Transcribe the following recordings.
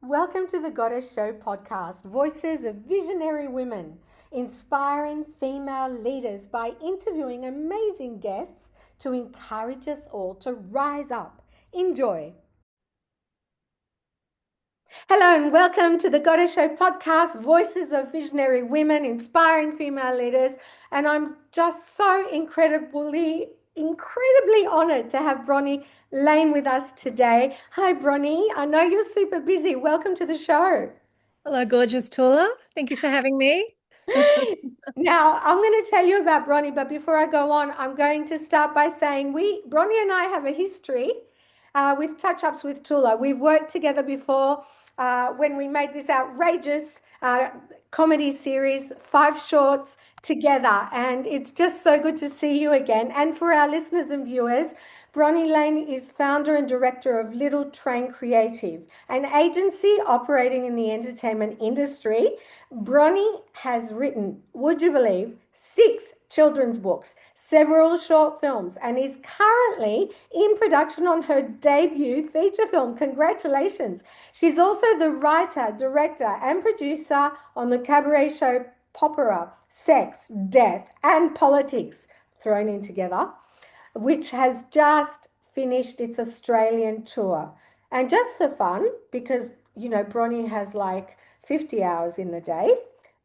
Welcome to the Goddess Show podcast, voices of visionary women, inspiring female leaders by interviewing amazing guests to encourage us all to rise up. Enjoy. Hello and welcome to the Goddess Show podcast, voices of visionary women, inspiring female leaders. And I'm just so incredibly honored to have Bronny Lane with us today. Hi, Bronny. I know you're super busy. Welcome to the show. Hello, gorgeous Tula. Thank you for having me. Now, I'm going to tell you about Bronny, but before I go on, I'm going to start by saying Bronny and I have a history with touch-ups with Tula. We've worked together before when we made this outrageous comedy series, 5 shorts together, and it's just so good to see you again. And for our listeners and viewers, Bronny Lane is founder and director of Little Train Creative, an agency operating in the entertainment industry. Bronny has written, would you believe, 6 children's books, several short films, and is currently in production on her debut feature film. Congratulations. She's also the writer, director, and producer on the cabaret show Popera, Sex, Death, and Politics thrown in together, which has just finished its Australian tour. And just for fun, because, Bronny has like 50 hours in the day,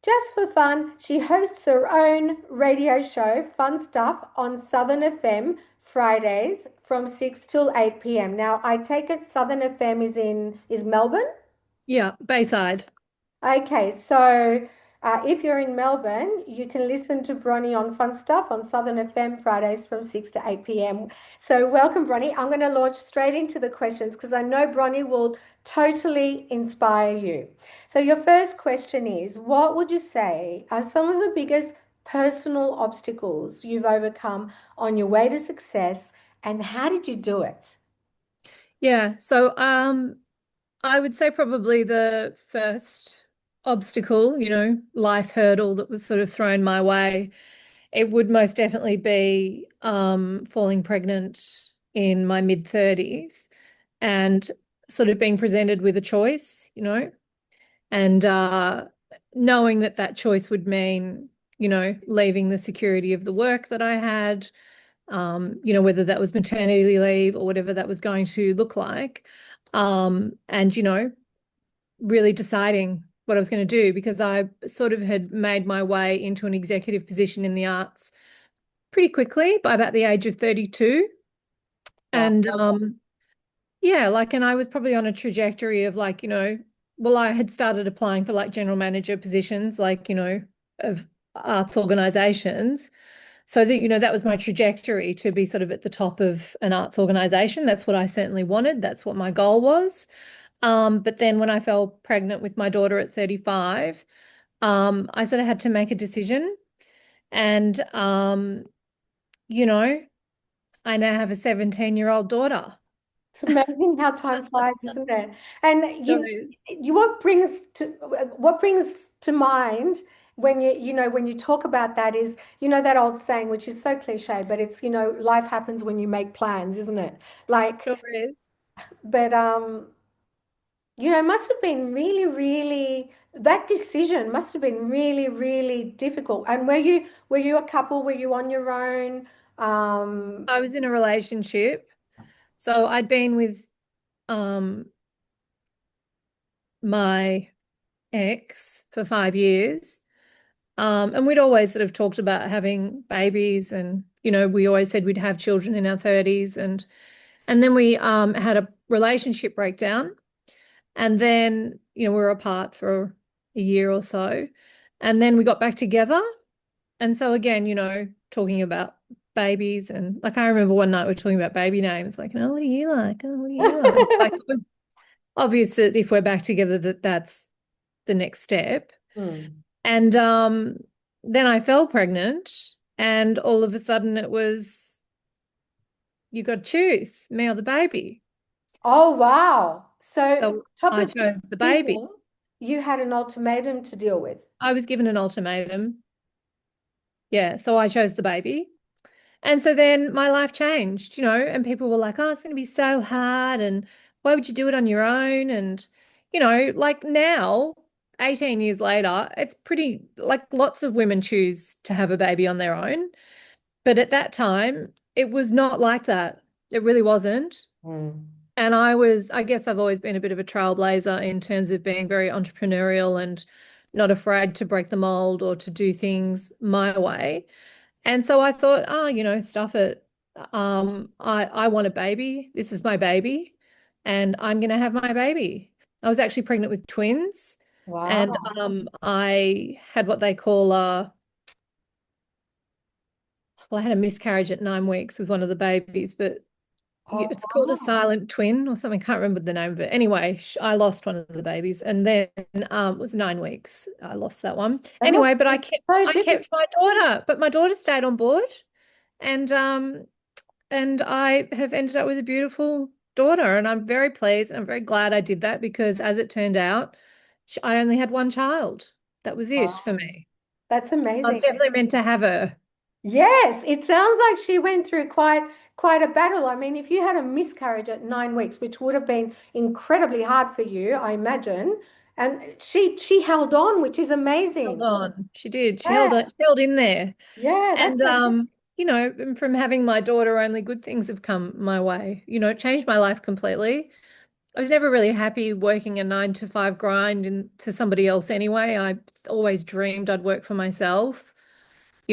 just for fun, she hosts her own radio show, Fun Stuff, on Southern FM Fridays from 6 till 8 p.m. Now, I take it Southern FM is Melbourne? Yeah, Bayside. Okay, so if you're in Melbourne, you can listen to Bronny on Fun Stuff on Southern FM Fridays from 6 to 8 p.m. So welcome, Bronny. I'm going to launch straight into the questions because I know Bronny will totally inspire you. So your first question is, what would you say are some of the biggest personal obstacles you've overcome on your way to success, and how did you do it? Yeah, so I would say probably the first obstacle, life hurdle that was sort of thrown my way, it would most definitely be falling pregnant in my mid-30s and sort of being presented with a choice, and knowing that that choice would mean, leaving the security of the work that I had, whether that was maternity leave or whatever that was going to look like. And, really deciding what I was going to do, because I sort of had made my way into an executive position in the arts pretty quickly by about the age of 32. Wow. And yeah, and I was probably on a trajectory of well, I had started applying for like general manager positions, of arts organizations. So that, that was my trajectory to be sort of at the top of an arts organization. That's what I certainly wanted. That's what my goal was. But then when I fell pregnant with my daughter at 35, I sort of had to make a decision. And, I now have a 17-year-old daughter. It's amazing how time flies, isn't it? And So, what brings to mind when when you talk about that is, that old saying, which is so cliche, but it's, life happens when you make plans, isn't it? Like, sure is. but it must have been really, really, that decision must have been really, really difficult. And were you a couple? Were you on your own? I was in a relationship. So I'd been with um my ex for 5 years. And we'd always sort of talked about having babies, and we always said we'd have children in our 30s, and then we had a relationship breakdown, and then we were apart for a year or so, and then we got back together. And so again, talking about babies, and like I remember one night we were talking about baby names, like, oh, what do you like? Oh, what do you like? Like it was obvious that if we're back together, that's the next step. Hmm. And then I fell pregnant, and all of a sudden it was, you got to choose me or the baby. Oh, wow. So, So top I of the chose the baby. decision, you had an ultimatum to deal with. I was given an ultimatum. Yeah, so I chose the baby. And so then my life changed, and people were like, oh, it's going to be so hard. And why would you do it on your own? And, like now, 18 years later, it's pretty like lots of women choose to have a baby on their own. But at that time, it was not like that. It really wasn't. Mm. And I guess I've always been a bit of a trailblazer in terms of being very entrepreneurial and not afraid to break the mold or to do things my way. And so I thought, oh, stuff it. I want a baby. This is my baby, and I'm going to have my baby. I was actually pregnant with twins, and Wow. I had what they call well, I had a miscarriage at 9 weeks with one of the babies, but Oh, it's called a wow. silent twin or something. Can't remember the name of it. Anyway, I lost one of the babies, and then it was 9 weeks. I lost that one. That must Anyway, but be so I difficult. kept my daughter, but my daughter stayed on board, and I have ended up with a beautiful daughter, and I'm very pleased. And I'm very glad I did that because, as it turned out, I only had one child. That was it for Wow. me. That's I was amazing. definitely meant to have her. Yes, it sounds like she went through quite a battle. I mean, if you had a miscarriage at 9 weeks, which would have been incredibly hard for you, I imagine, and she held on, which is Held amazing. on. She did. Yeah, She held in there. yeah, that's And fantastic. from having my daughter, only good things have come my way. It changed my life completely. I was never really happy working a 9 to 5 grind and for somebody else anyway. I always dreamed I'd work for myself.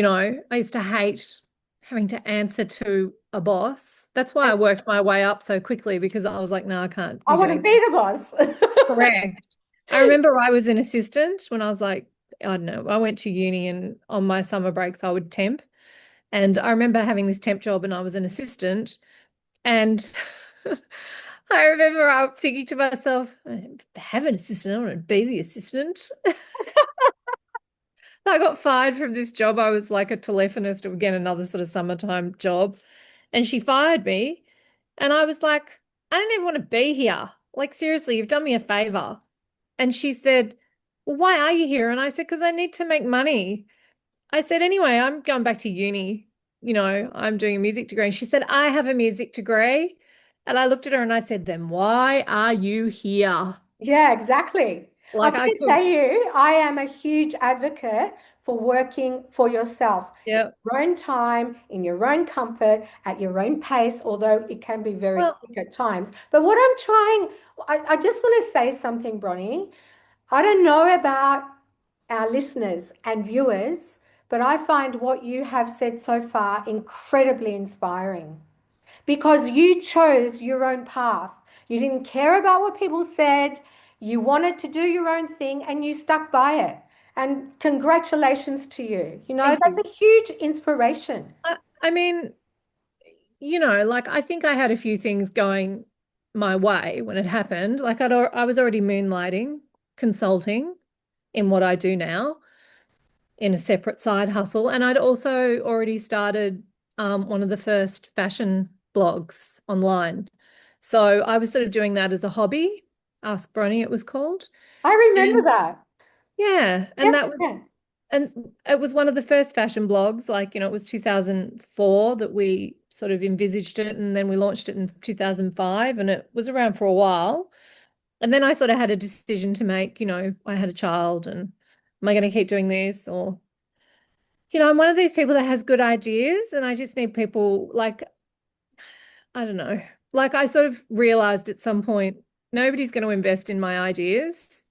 I used to hate having to answer to a boss. That's why I worked my way up so quickly because I was like, no, I can't I be want to doing be this. the boss. Correct. I remember I was an assistant when I was like, I don't know, I went to uni and on my summer breaks I would temp. And I remember having this temp job and I was an assistant. And I remember I was thinking to myself, I have an assistant, I want to be the assistant. I got fired from this job. I was like a telephonist, again, another sort of summertime job. And she fired me. And I was like, I don't even want to be here. Like, seriously, you've done me a favor. And she said, well, why are you here? And I said, because I need to make money. I said, anyway, I'm going back to uni. I'm doing a music degree. And she said, I have a music degree. And I looked at her and I said, then why are you here? Yeah, exactly. I'm Like going I to tell could, you, I am a huge advocate for working for yourself in yeah. your own time, in your own comfort, at your own pace, although it can be very Well, quick at times. But what I'm trying, I just want to say something, Bronnie. I don't know about our listeners and viewers, but I find what you have said so far incredibly inspiring because you chose your own path. You didn't care about what people said. You wanted to do your own thing and you stuck by it. And congratulations to you. thank That's you. a huge inspiration. I mean, like I think I had a few things going my way when it happened. Like I was already moonlighting, consulting in what I do now in a separate side hustle, and I'd also already started one of the first fashion blogs online. So I was sort of doing that as a hobby. Ask Bronny, it was called. I remember And that. yeah, Yeah, yeah. and it was one of the first fashion blogs. Like, it was 2004 that we sort of envisaged it, and then we launched it in 2005, and it was around for a while. And then I sort of had a decision to make. I had a child, and am I going to keep doing this? Or, I'm one of these people that has good ideas, and I just need people like, I don't know. Like, I sort of realized at some point, nobody's going to invest in my ideas.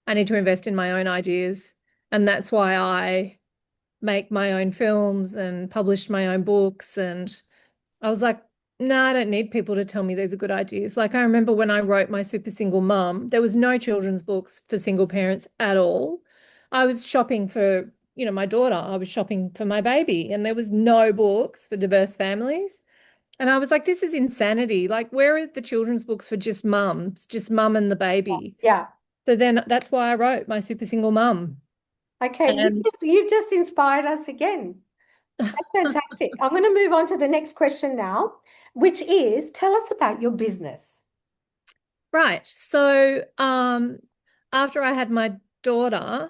I need to invest in my own ideas. And that's why I make my own films and publish my own books. And I was like, no, I don't need people to tell me these are good ideas. Like, I remember when I wrote my Super Single Mum, there was no children's books for single parents at all. I was shopping for, my daughter. I was shopping for my baby, and there was no books for diverse families. And I was like, this is insanity. Like, where are the children's books for just mums, just mum and the baby? Yeah. So then that's why I wrote my Super Single Mum. Okay, And you've just inspired us again. That's fantastic. I'm going to move on to the next question now, which is tell us about your business. right. So after I had my daughter,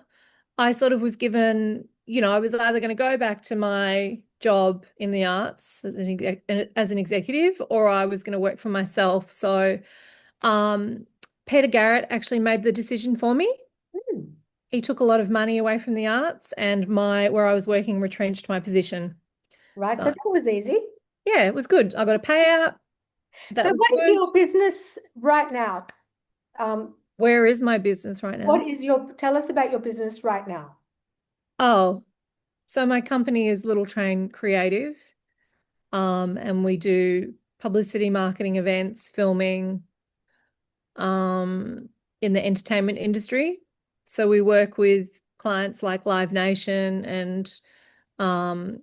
I sort of was given, I was either going to go back to my job in the arts as an executive, or I was going to work for myself. So um Peter Garrett actually made the decision for me. Hmm. He took a lot of money away from the arts, and my where I was working retrenched my position. Right. So So that was easy. yeah, it was good. I got a payout. So That was what is good. your business right now? Um, Where is my business right now? what is tell us about your business right now. Oh, so my company is Little Train Creative. And we do publicity, marketing, events, filming, um, in the entertainment industry. So we work with clients like Live Nation and um,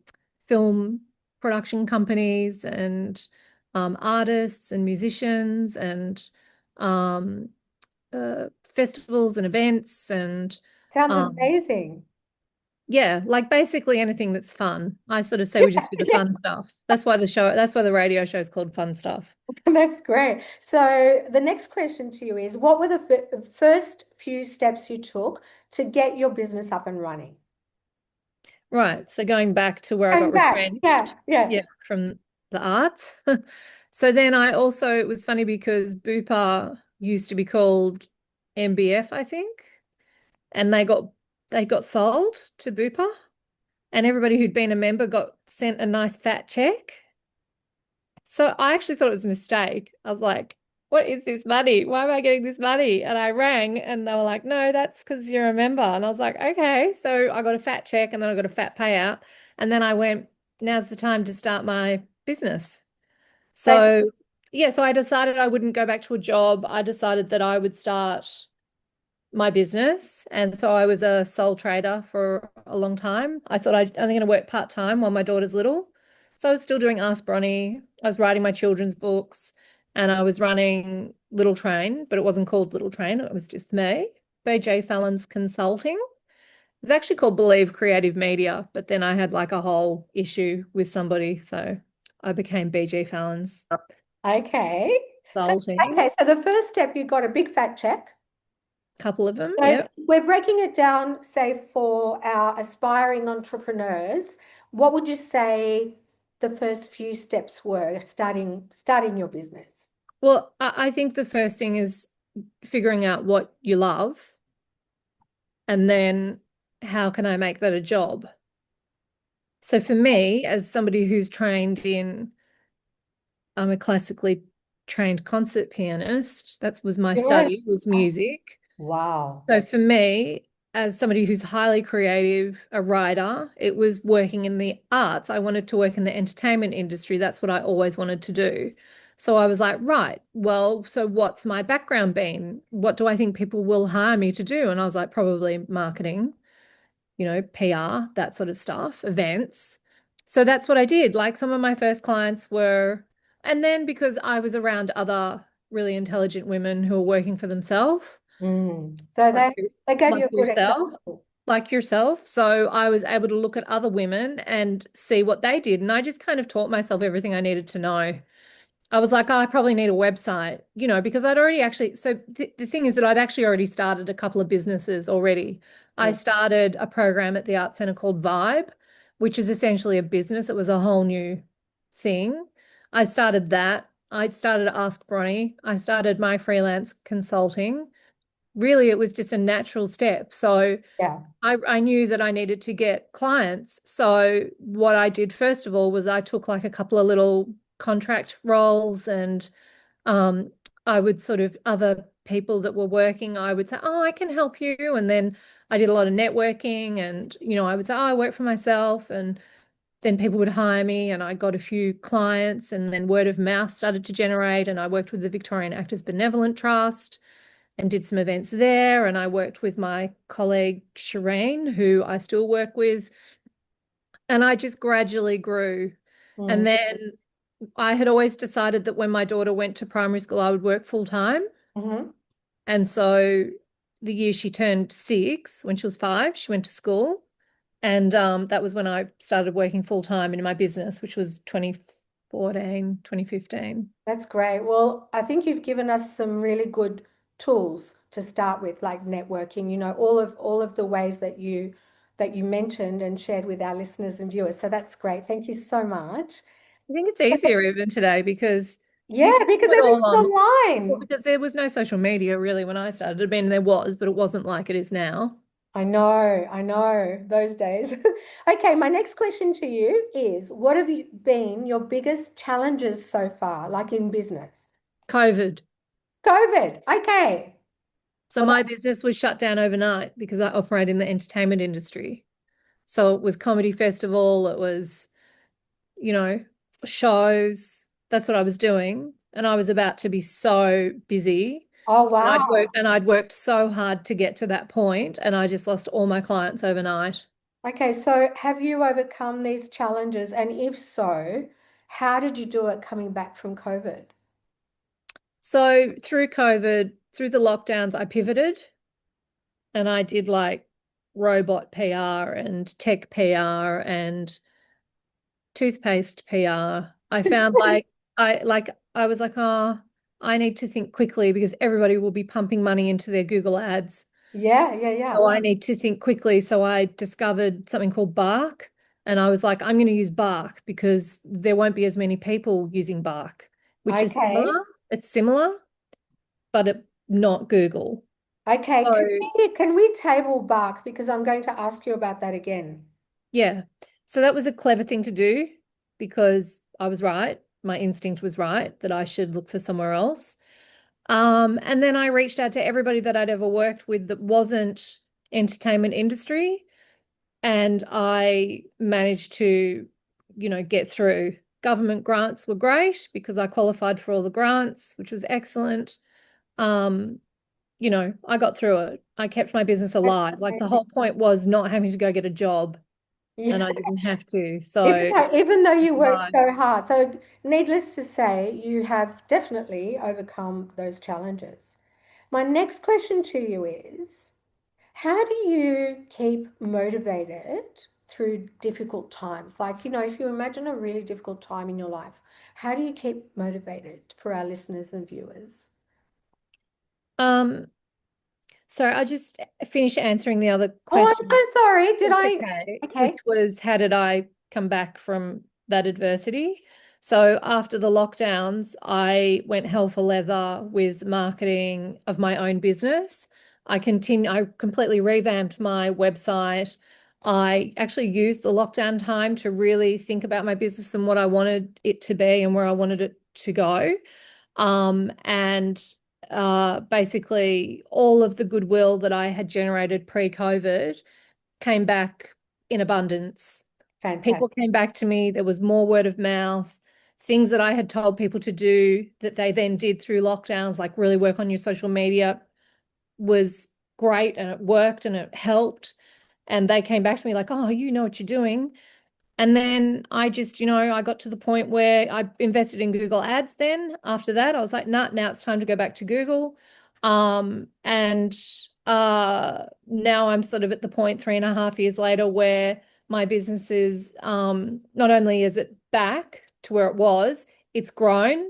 film production companies and artists and musicians and um, festivals and events and Sounds um, amazing. yeah, like basically anything that's fun. I sort of say we just do the fun stuff. That's why the radio show is called Fun Stuff. That's great. So the next question to you is, what were the first few steps you took to get your business up and running? Right. So going back to where I Going got back. Yeah, retrenched, yeah. yeah, from the arts. So then I also, it was funny because Bupa used to be called MBF, I think, and they got sold to Bupa, and everybody who'd been a member got sent a nice fat check. So I actually thought it was a mistake. I was like, what is this money? Why am I getting this money? And I rang and they were like, no, that's because you're a member. And I was like, okay. So I got a fat check and then I got a fat payout. And then I went, now's the time to start my business. That So yeah, so I decided I wouldn't go back to a job. I decided that I would start my business. And so I was a sole trader for a long time. I thought I'd only going to work part-time while my daughter's little. So I was still doing Ask Bronny. I was writing my children's books and I was running Little Train, but it wasn't called Little Train. It was just me. BJ Fallon's Consulting. It's actually called Believe Creative Media, but then I had like a whole issue with somebody. So I became BJ Fallon's okay. So Consulting. okay, so the first step, you got a big fat check. Couple of them, So yeah. we're breaking it down, say, for our aspiring entrepreneurs. What would you say the first few steps were starting your business? Well, I think the first thing is figuring out what you love and then how can I make that a job? So for me, as somebody who's trained in, I'm a classically trained concert pianist. That was my Yes. study, was music. Wow. So for me, as somebody who's highly creative, a writer, it was working in the arts. I wanted to work in the entertainment industry. That's what I always wanted to do. So I was like, right, well, so what's my background been? What do I think people will hire me to do? And I was like, probably marketing, PR, that sort of stuff, events. So that's what I did. Like some of my first clients were, and then because I was around other really intelligent women who are working for themselves, So like they gave like you a good yourself, example. like yourself. So I was able to look at other women and see what they did. And I just kind of taught myself everything I needed to know. I was like, oh, I probably need a website, because I'd already actually, so the thing is that I'd actually already started a couple of businesses already. I Mm, started a program at the Art Centre called Vibe, which is essentially a business. It was a whole new thing. I started that. I started Ask Bronny. I started my freelance consulting. Really, it was just a natural step. So yeah, I knew that I needed to get clients. So what I did first of all was I took like a couple of little contract roles and um, I would sort of other people that were working, I would say, oh, I can help you. And then I did a lot of networking and, I would say, oh, I work for myself. And then people would hire me and I got a few clients and then word of mouth started to generate. And I worked with the Victorian Actors Benevolent Trust and did some events there. And I worked with my colleague Shireen, who I still work with. And I just gradually grew. mm, And then I had always decided that when my daughter went to primary school, I would work full time. hmm. And so the year she turned 6, when she was 5, she went to school. And that was when I started working full time in my business, which was 2014, 2015. That's great. Well, I think you've given us some really good tools to start with, like networking, all of the ways that you mentioned and shared with our listeners and viewers. So that's great. Thank you so much. I think it's easier even today because Yeah, You could because do it all everything's on, well, online. because there was no social media really when I started. I mean, there was, but it wasn't like it is now. I know those days. Okay, my next question to you is, what have you been your biggest challenges so far, like in business? COVID. COVID. Okay. So Well, my business was shut down overnight because I operate in the entertainment industry. So it was comedy festival, it was, you know, shows. That's what I was doing. And I was about to be so busy. oh And wow. I'd worked so hard to get to that point, and I just lost all my clients overnight. Okay, so have you overcome these challenges? And if so, how did you do it coming back from COVID? So through COVID, through the lockdowns, I pivoted and I did like robot PR and tech PR and toothpaste PR. I found I was like, oh, I need to think quickly because everybody will be pumping money into their Google ads. Yeah, yeah, yeah. So I need to think quickly. So I discovered something called Bark. And I was like, I'm going to use Bark because there won't be as many people using Bark, which is Okay. similar. It's similar, but not Google. Okay, So can we table bark because I'm going to ask you about that again. yeah. So that was a clever thing to do because I was right. My instinct was right that I should look for somewhere else. And then I reached out to everybody that I'd ever worked with that wasn't entertainment industry. And I managed to, get through. Government grants were great because I qualified for all the grants, which was excellent. Um, I got through it. I kept my business alive. Like the Okay. whole point was not having to go get a job, Yeah. and I didn't have to. So Even though I you worked survived. so hard. So needless to say, you have definitely overcome those challenges. My next question to you is, how do you keep motivated through difficult times? Like, if you imagine a really difficult time in your life, how do you keep motivated for our listeners and viewers? Um, so I just finished answering the other Oh, I'm question. so sorry. Did It's I? okay, Okay, which was how did I come back from that adversity? So after the lockdowns, I went hell for leather with marketing of my own business. I completely revamped my website. I actually used the lockdown time to really think about my business and what I wanted it to be and where I wanted it to go. And basically all of the goodwill that I had generated pre-COVID came back in abundance. People fantastic. came back to me. There was more word of mouth, things that I had told people to do that they then did through lockdowns, like really work on your social media, was great and it worked and it helped. And they came back to me like, oh, you know what you're doing. And then I just, I got to the point where I invested in Google Ads then. After that, I was like, nah, now it's time to go back to Google. And now I'm sort of at the point 3.5 years later where my business is not only is it back to where it was, it's grown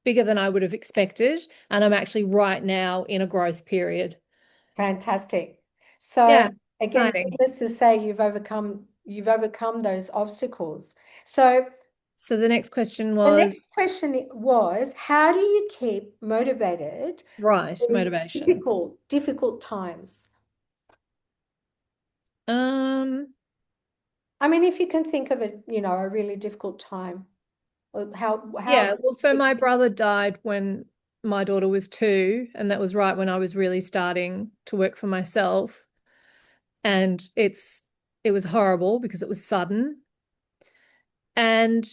bigger than I would have expected. And I'm actually right now in a growth period. Fantastic. So Yeah, again, exciting. needless to say, you've overcome those obstacles. So So the next question the was, next question was, how do you keep motivated right, through motivation. difficult times? Um, I mean, if you can think of a really difficult time, how Yeah, well, so my brother died when my daughter was 2, and that was right when I was really starting to work for myself. And it was horrible because it was sudden. And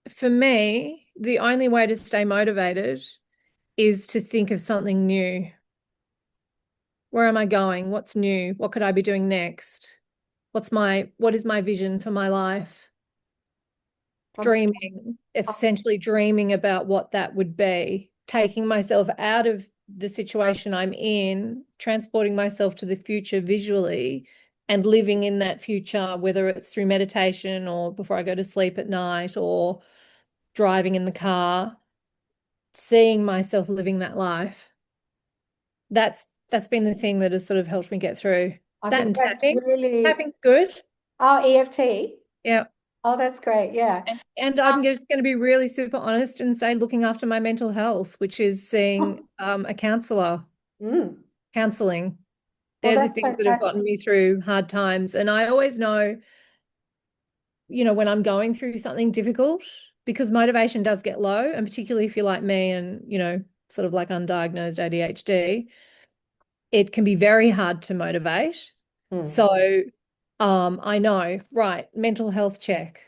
for me, the only way to stay motivated is to think of something new. Where am I going? What's new? What could I be doing next? What is my vision for my life? I'm so- Essentially dreaming about what that would be, taking myself out of the situation I'm in, transporting myself to the future visually, and living in that future, whether it's through meditation or before I go to sleep at night or driving in the car, seeing myself living that life. That's been the thing that has sort of helped me get through. I That think and that's tapping. really Tapping's good. EFT. Yeah. Oh, that's great. Yeah. And I'm just going to be really super honest and say looking after my mental health, which is seeing a counselor, Mm. counseling. Well, They're the that's things that have gotten fantastic. me through hard times. And I always know, when I'm going through something difficult, because motivation does get low, and particularly if you're like me and, sort of like undiagnosed ADHD, it can be very hard to motivate. Mm. So I know, right, mental health check.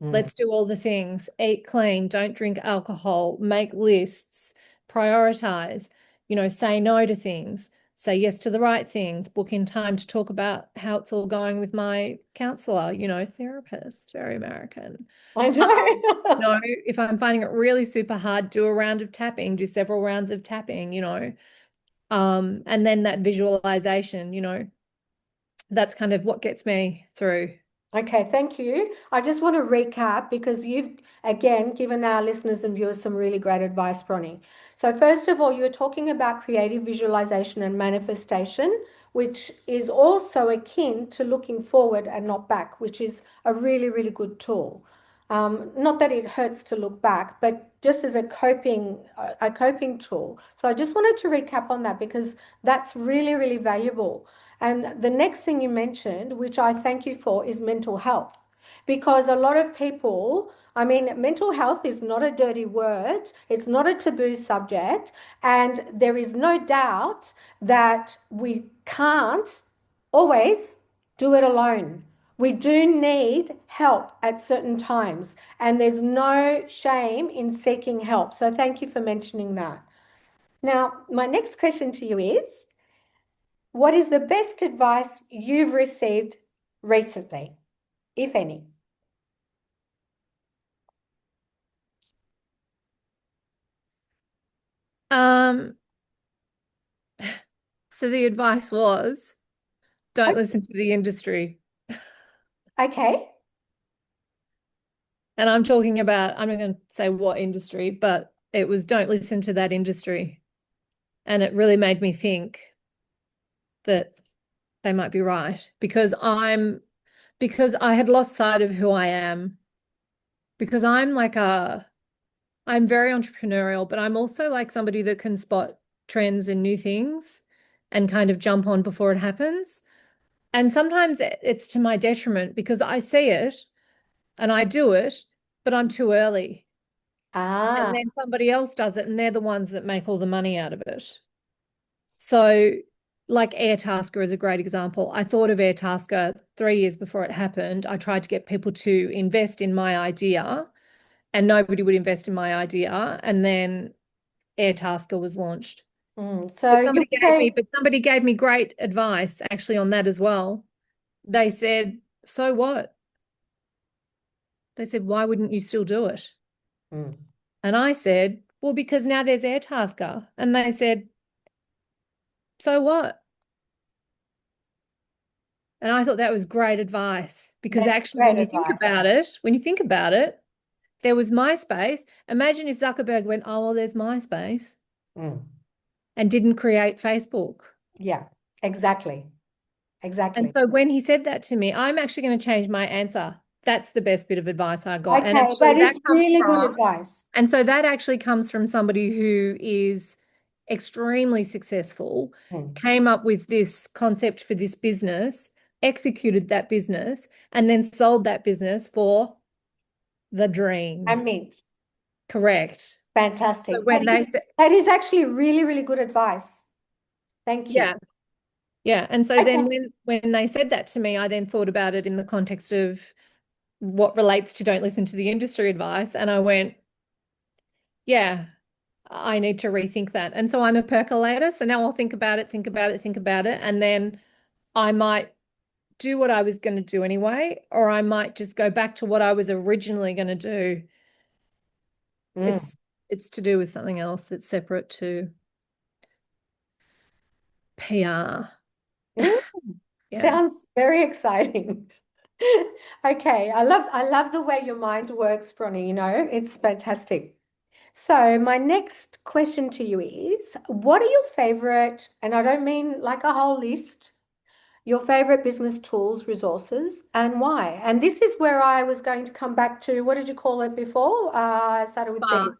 Mm. Let's do all the things. Eat clean, don't drink alcohol, make lists, prioritize, say no to things, say yes to the right things, book in time to talk about how it's all going with my counselor, therapist, very American. I Um, know. if I'm finding it really super hard, do a round of tapping, do several rounds of tapping, and then that visualization, that's kind of what gets me through. Okay, thank you. I just want to recap because you've again given our listeners and viewers some really great advice, Bronnie. So, first of all, you were talking about creative visualization and manifestation, which is also akin to looking forward and not back, which is a really, really good tool. Not that it hurts to look back, but just as a coping tool. So, I just wanted to recap on that because that's really, really valuable. And the next thing you mentioned, which I thank you for, is mental health. Because a lot of people, I mean, mental health is not a dirty word, it's not a taboo subject, and there is no doubt that we can't always do it alone. We do need help at certain times, and there's no shame in seeking help. So, thank you for mentioning that. Now, my next question to you is, what is the best advice you've received recently, if any? Um, so the advice was don't listen to the industry. Okay. And I'm not going to say what industry, but it was don't listen to that industry. And it really made me think that they might be right because I had lost sight of who I am. Because I'm very entrepreneurial, but I'm also like somebody that can spot trends and new things and kind of jump on before it happens. And sometimes it's to my detriment because I see it and I do it, but I'm too early. And Ah, then somebody else does it and they're the ones that make all the money out of it. So, like Airtasker is a great example. I thought of Airtasker 3 years before it happened. I tried to get people to invest in my idea, and nobody would invest in my idea. And then Airtasker was launched. so you say, But somebody gave me great advice actually on that as well. They said, "So what?" They said, "Why wouldn't you still do it?" mm, And I said, "Well, because now there's Airtasker." And they said, "So what?" And I thought that was great advice because that's actually, great advice. when you think about it, there was MySpace. Imagine if Zuckerberg went, "Oh, well, there's MySpace," Mm, and didn't create Facebook. yeah, exactly. And Exactly. so when he said that to me, I'm actually going to change my answer. That's the best bit of advice I got. And Okay, actually, that is really good advice. that actually comes from somebody who is extremely successful, Mm, came up with this concept for this business, executed that business, and then sold that business for the I dream. mean, Correct. So fantastic. when they said, That is actually really, really good advice. Thank you. yeah, yeah. And so then Okay. when they said that to me, I then thought about it in the context of what relates to don't listen to the industry advice. And I went, yeah, I need to rethink that. And so I'm a percolator. So now I'll think about it, think about it, think about it. And then I might do what I was going to do anyway, or I might just go back to what I was originally going to do. Mm. It's to do with something else that's separate to PR. Mm. Yeah. Sounds very exciting. Okay, I love the way your mind works, Bronnie, it's fantastic. So my next question to you is, what are your favorite, and I don't mean like a whole list, your favorite business tools, resources, and why. And this is where I was going to come back to, what did you call it before? I started with B, Bark.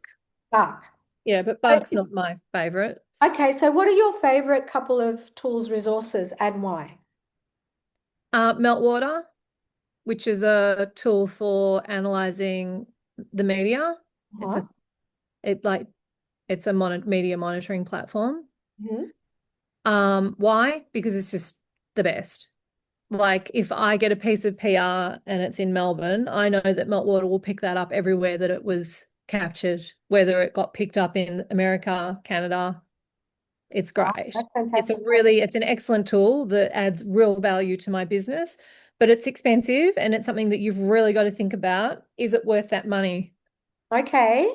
bark. Yeah, but bark's not my favorite. Okay, so what are your favorite couple of tools, resources, and why? Meltwater, which is a tool for analyzing the media. It's Uh-huh. a it like it's a media monitoring platform. Mhm. Why? Because it's just the best. Like if I get a piece of PR and it's in Melbourne, I know that Meltwater will pick that up everywhere that it was captured, whether it got picked up in America, Canada. It's Wow, great. that's fantastic. Thank It's an excellent tool that adds real value to my business, but it's expensive and it's something that you've really got to think about. Is it worth that money? you. Okay.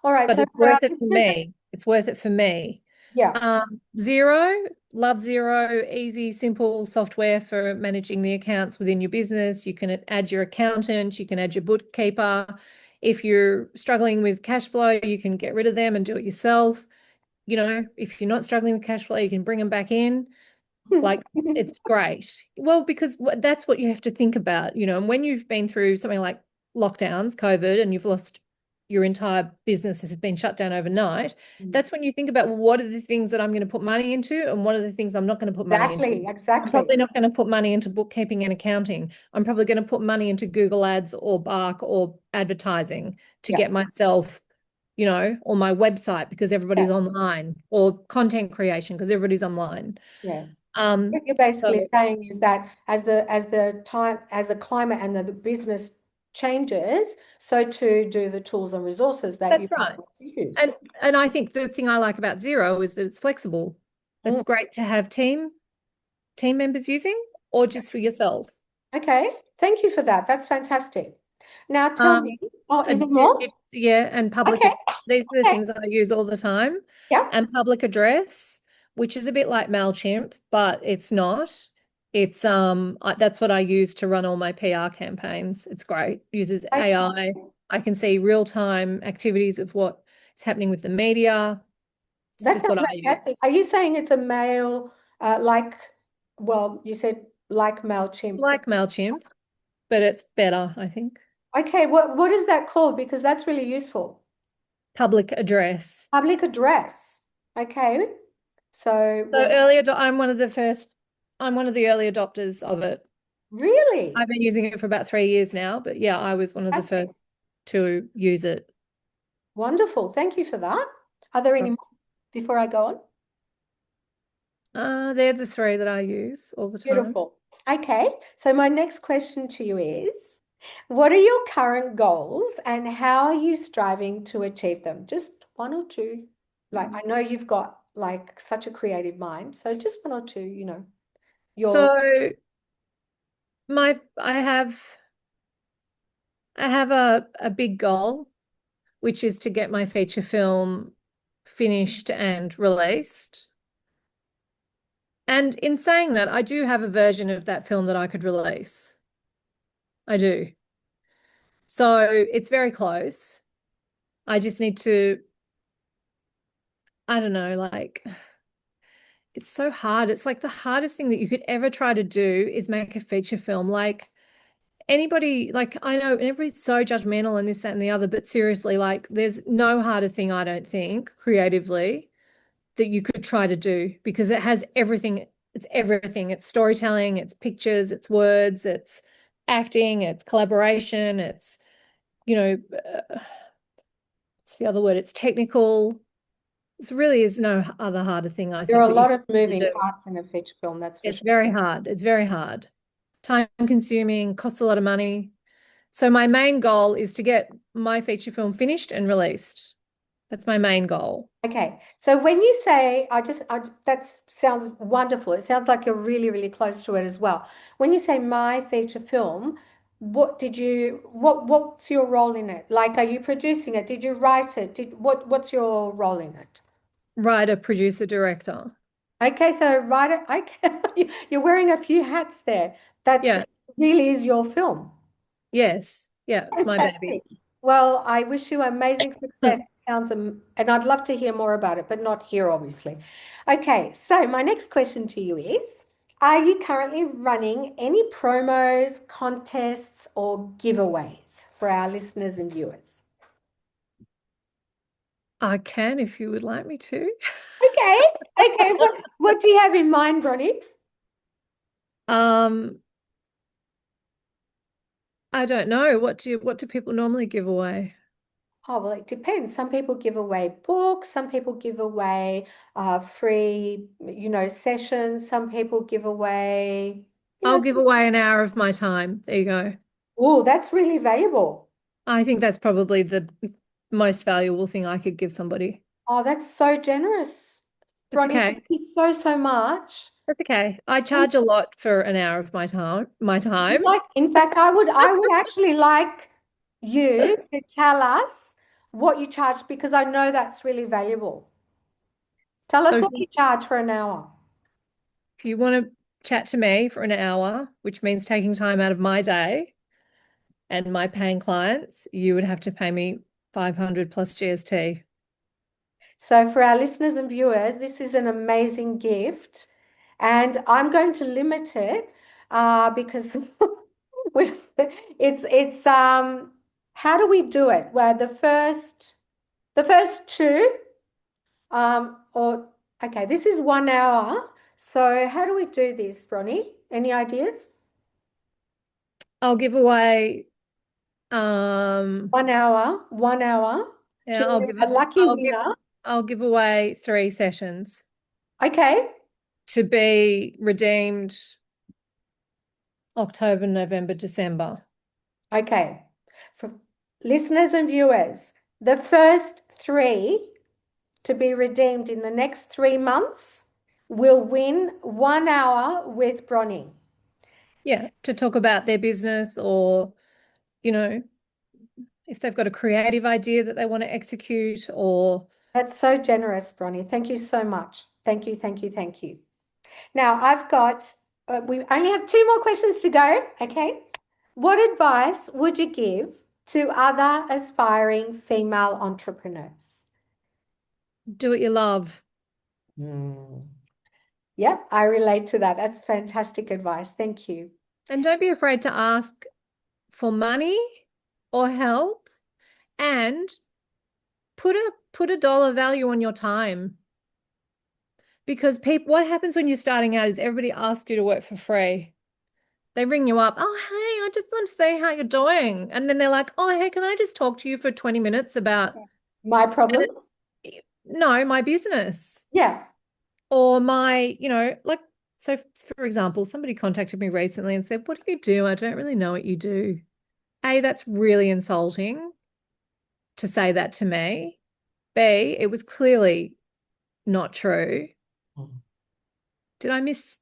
All right. But So it's for our worth it for listeners, me. It's worth it for me. yeah. Zero, love Zero, easy, simple software for managing the accounts within your business. You can add your accountant, you can add your bookkeeper. If you're struggling with cash flow, you can get rid of them and do it yourself. You know, if you're not struggling with cash flow, you can bring them back in. Like it's great. Well, because that's what you have to think about, you know, and when you've been through something like lockdowns, COVID, and you've lost your entire business has been shut down overnight, that's when you think about, well, what are the things that I'm going to put money into and what are the things I'm not going to put money into. Exactly, I'm exactly. probably not going to put money into bookkeeping and accounting. I'm probably going to put money into Google Ads or Bark or advertising to Yeah, get myself, you know, or my website because yeah, everybody's online, or content creation because everybody's online. yeah. Um, What you're so basically saying is that as the climate and the business changes, so too do the tools and resources that you that's might right. want to use. And I think the thing I like about Zero is that it's flexible. It's Mm. great to have team members using or just for yourself. Okay, thank you for that. That's fantastic. Now tell me, Um, oh, is there more? yeah, and Okay, these are the okay, things I use all the time. yeah. And public address, which is a bit like MailChimp, but it's not. That's what I use to run all my PR campaigns. It's great. It uses AI. Okay. I can see real-time activities of what is happening with the media. It's That just sounds what I fantastic. use. Are you saying it's a mail, like, well, you said like MailChimp. Like MailChimp, but it's better, I think. Okay, what is that called? Because that's really useful. Public address. Public address. Okay. So So when I'm one of the early adopters of it. really I've been using it for about 3 years now, but yeah, I was one of the fantastic. first to use it. Wonderful. Thank you for that. Are there any more before I go on? They're the three that I use all the time. Beautiful. Okay. So my next question to you is, what are your current goals and how are you striving to achieve them? Just one or two. Like I know you've got like such a creative mind, so just one or two, your So my I have a big goal, which is to get my feature film finished and released. And in saying that, I do have a version of that film that I could release. I do. So it's very close. I just need to, I don't know, like it's so hard. It's like the hardest thing that you could ever try to do is make a feature film. Like anybody, like I know everybody's so judgmental and this, that, and the other, but seriously, like there's no harder thing, I don't think, creatively that you could try to do because it has everything. It's everything. It's storytelling, it's pictures, it's words, it's acting, it's collaboration, it's, you know, it's the other word, it's technical. This really is no other harder thing I there are think a that you lot of can moving do. parts in a feature film, that's for It's sure. very hard. It's very hard. Time consuming, costs a lot of money. So my main goal is to get my feature film finished and released. That's my main goal. Okay, so when you say, that sounds wonderful. It sounds like you're really, really close to it as well. When you say my feature film, what's your role in it? Like, are you producing it? Did you write it? What's your role in it? Writer, producer, director. Okay, so writer, okay, you're wearing a few hats there. That's Yeah. really is your film. Yes. Yeah, it's my baby. Fantastic. Well, I wish you amazing Hmm. success. It sounds, and I'd love to hear more about it, but not here, obviously. Okay, so my next question to you is, Are you currently running any promos, contests, or giveaways for our listeners and viewers? I can if you would like me to. Okay. Okay. What do you have in mind, Bronny? Um, I don't know. What do people normally give away? Oh, well, it depends. Some people give away books, some people give away free, sessions, some people give away, you I'll know, give away an hour of my time. There you go. oh, that's really valuable. I think that's probably the most valuable thing I could give somebody. Oh, that's so generous. That's Bronny, thank okay. you so, so much. That's okay. I charge a lot for an hour of my time. My time. In fact, I would actually like you to tell us what you charge because I know that's really valuable. Tell So us what you charge for an hour. if you want to chat to me for an hour, which means taking time out of my day and my paying clients, you would have to pay me 500 plus GST. So, for our listeners and viewers, this is an amazing gift, and I'm going to limit it because it's how do we do it? Where the first two or okay, this is 1 hour. So, how do we do this, Bronny? Any ideas? I'll give away, um, 1 hour yeah, to a lucky winner. I'll give away 3 sessions Okay. to be redeemed October, November, December. Okay. For listeners and viewers, the first three to be redeemed in the next 3 months will win 1 hour with Bronny. Yeah, to talk about their business or, you know, if they've got a creative idea that they want to execute or That's so generous, Bronny. Thank you so much. Thank you, thank you, thank you. Now, we only have two more questions to go. Okay. What advice would you give to other aspiring female entrepreneurs? do what you love. Hmm. Yep, I relate to that. That's fantastic advice. Thank you. And don't be afraid to ask for money or help and put a dollar value on your time. Because people, what happens when you're starting out is everybody asks you to work for free. They ring you up, oh, hey, I just want to say how you're doing. And then they're like, oh, hey, can I just talk to you for 20 minutes about, My and problems? it's, no, my business Yeah. or my, like, so for example, somebody contacted me recently and said, what do you do? I don't really know what you do. A, that's really insulting to say that to me. B, it was clearly not true. Did I miss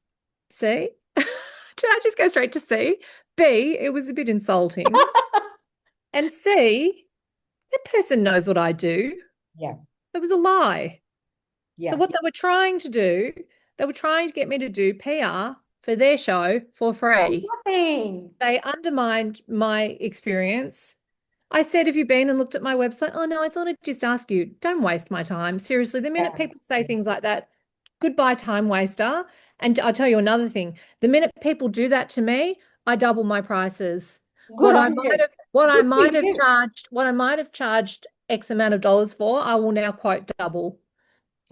C? Did I just go straight to C? B, it was a bit insulting. And C, that person knows what I do. Yeah. It was a lie. So Yeah. what they were trying to do, they were trying to get me to do PR for their show for free. Nothing. They undermined my experience. I said, have you been and looked at my website? Oh, no, I thought I'd just ask you. Don't waste my time. Seriously, the minute Yeah. people say things like that, goodbye, time waster. And I'll tell you another thing. The minute people do that to me, I double my prices. Good on you. Good for you. What I might have charged X amount of dollars for, I will now quote double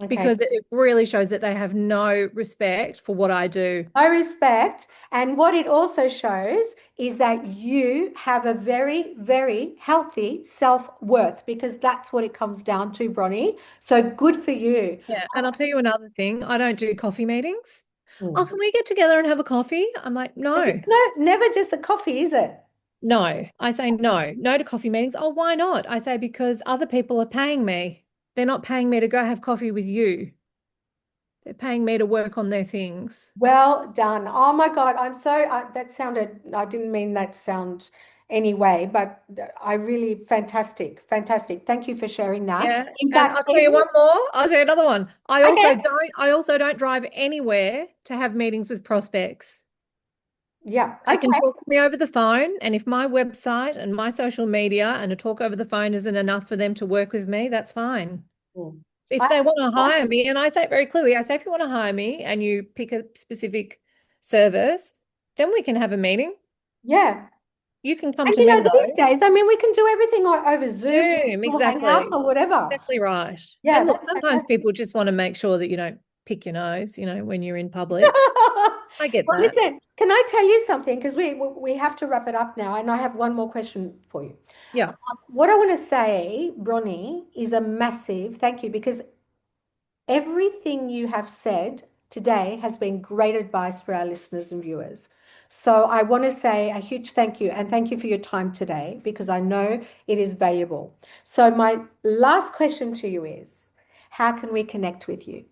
Okay. because it really shows that they have no respect for what I do. I respect. And what it also shows is that you have a very, very healthy self-worth because that's what it comes down to, Bronny. So good for you. Yeah. And I'll tell you another thing. I don't do coffee meetings. Oh, Mm. can we get together and have a coffee? I'm like, But no, it's never just a coffee, is it? no. I say no, no to coffee meetings. Oh, why not? I say because other people are paying me. They're not paying me to go have coffee with you. They're paying me to work on their things. Well done. Oh my God. I didn't mean that to sound anyway, but I really fantastic. Fantastic. Thank you for sharing that. Yeah. In And fact, I'll tell you one more. I'll tell you another one. okay. I also don't drive anywhere to have meetings with prospects. Yeah. They Okay. can talk to me over the phone, and if my website and my social media and a talk over the phone isn't enough for them to work with me, that's fine. Mm. If I, they want to hire me, and I say it very clearly, I say if you want to hire me and you pick a specific service, then we can have a meeting. Yeah. You can come And to Menlo. these days, I mean, we can do everything over Zoom, Zoom, Google Hangouts, exactly. or whatever. Exactly right. Yeah, And look, that's sometimes fantastic. people just want to make sure that you don't pick your nose, when you're in public. I get Well, that. listen, can I tell you something? Because we have to wrap it up now, and I have one more question for you. Yeah. What I want to say, Bronny, is a massive thank you because everything you have said today has been great advice for our listeners and viewers. So I want to say a huge thank you and thank you for your time today because I know it is valuable. So my last question to you is, how can we connect with you?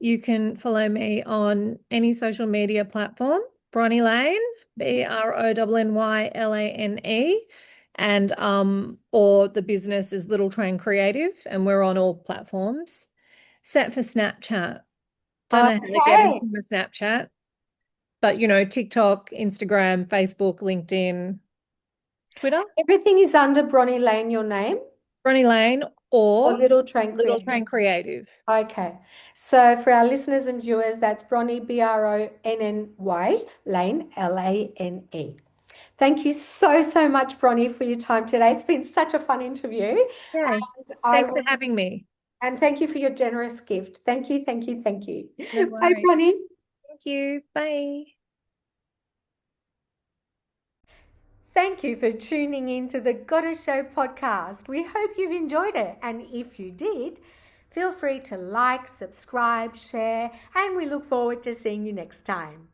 You can follow me on any social media platform, Bronny Lane, BRONNYLANE, and or the business is Little Train Creative, and we're on all platforms. Set for Snapchat. Don't know how to get into Okay. my Snapchat, but TikTok, Instagram, Facebook, LinkedIn, Twitter, Everything is under Bronny Lane, your name, Bronny Lane or or Little Train Little Creative? Train Creative. Okay. So for our listeners and viewers, that's Bronny, Bronny, Lane, Lane. Thank you so, so much, Bronny, for your time today. It's been such a fun interview. Yay. And I Thanks for will, having me. and thank you for your generous gift. Thank you, thank you, thank you. No Bye, worries. Bronny. Thank you. Bye. Thank you for tuning in to the Gotta Show podcast. We hope you've enjoyed it. And if you did, feel free to like, subscribe, share, and we look forward to seeing you next time.